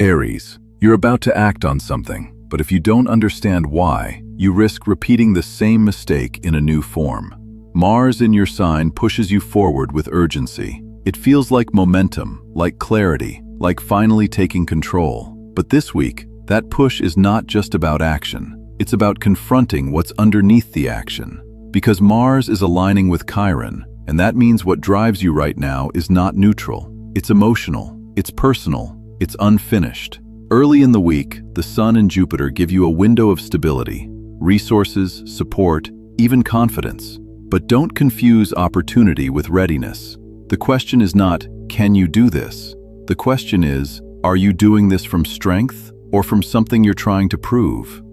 Aries, you're about to act on something, but if you don't understand why, you risk repeating the same mistake in a new form. Mars in your sign pushes you forward with urgency. It feels like momentum, like clarity, like finally taking control. But this week, that push is not just about action. It's about confronting what's underneath the action. Because Mars is aligning with Chiron, and that means what drives you right now is not neutral. It's emotional, it's personal, it's unfinished. Early in the week, the Sun and Jupiter give you a window of stability, resources, support, even confidence. But don't confuse opportunity with readiness. The question is not, can you do this? The question is, are you doing this from strength or from something you're trying to prove?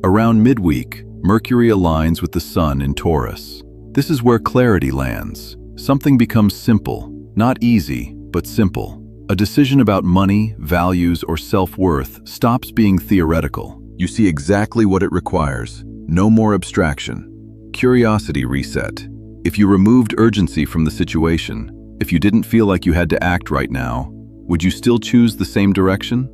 Around midweek, Mercury aligns with the Sun in Taurus. This is where clarity lands. Something becomes simple, not easy, but simple. A decision about money, values, or self-worth stops being theoretical. You see exactly what it requires. No more abstraction. Curiosity reset. If you removed urgency from the situation, if you didn't feel like you had to act right now, would you still choose the same direction?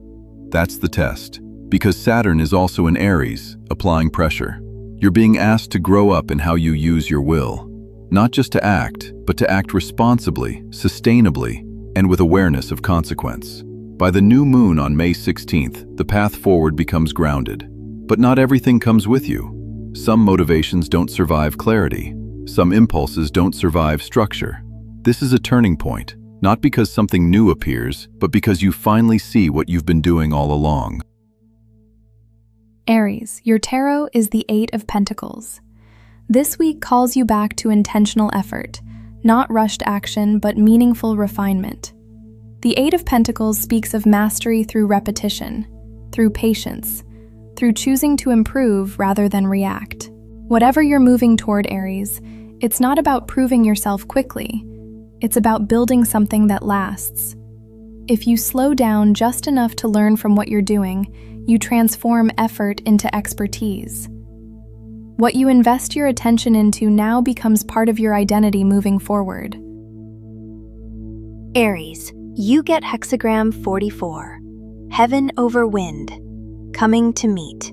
That's the test. Because Saturn is also in Aries, applying pressure. You're being asked to grow up in how you use your will. Not just to act, but to act responsibly, sustainably, and with awareness of consequence. By the new moon on May 16th, the path forward becomes grounded. But not everything comes with you. Some motivations don't survive clarity. Some impulses don't survive structure. This is a turning point, not because something new appears, but because you finally see what you've been doing all along. Aries, your tarot is the Eight of Pentacles. This week calls you back to intentional effort, not rushed action, but meaningful refinement. The Eight of Pentacles speaks of mastery through repetition, through patience, through choosing to improve rather than react. Whatever you're moving toward, Aries, it's not about proving yourself quickly. It's about building something that lasts. If you slow down just enough to learn from what you're doing, you transform effort into expertise. What you invest your attention into now becomes part of your identity moving forward. Aries, you get hexagram 44, Heaven over Wind, coming to meet.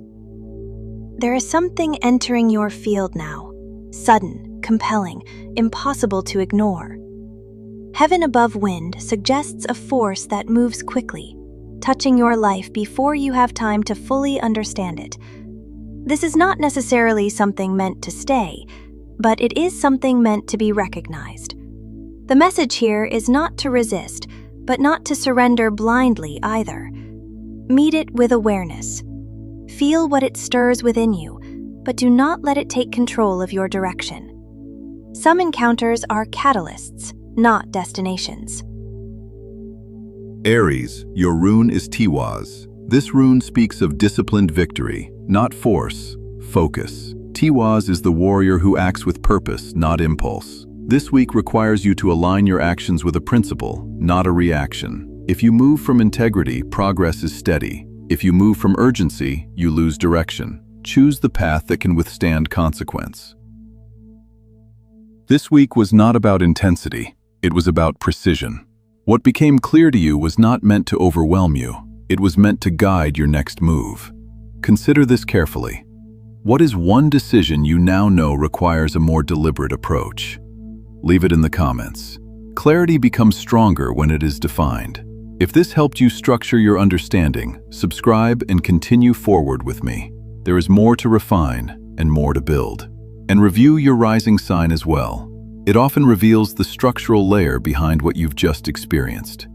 There is something entering your field now, sudden, compelling, impossible to ignore. Heaven above Wind suggests a force that moves quickly, touching your life before you have time to fully understand it. This is not necessarily something meant to stay, but it is something meant to be recognized. The message here is not to resist, but not to surrender blindly either. Meet it with awareness. Feel what it stirs within you, but do not let it take control of your direction. Some encounters are catalysts, not destinations. Aries, your rune is Tiwaz. This rune speaks of disciplined victory, not force, focus. Tiwaz is the warrior who acts with purpose, not impulse. This week requires you to align your actions with a principle, not a reaction. If you move from integrity, progress is steady. If you move from urgency, you lose direction. Choose the path that can withstand consequence. This week was not about intensity. It was about precision. What became clear to you was not meant to overwhelm you. It was meant to guide your next move. Consider this carefully. What is one decision you now know requires a more deliberate approach? Leave it in the comments. Clarity becomes stronger when it is defined. If this helped you structure your understanding, subscribe and continue forward with me. There is more to refine and more to build. And review your rising sign as well. It often reveals the structural layer behind what you've just experienced.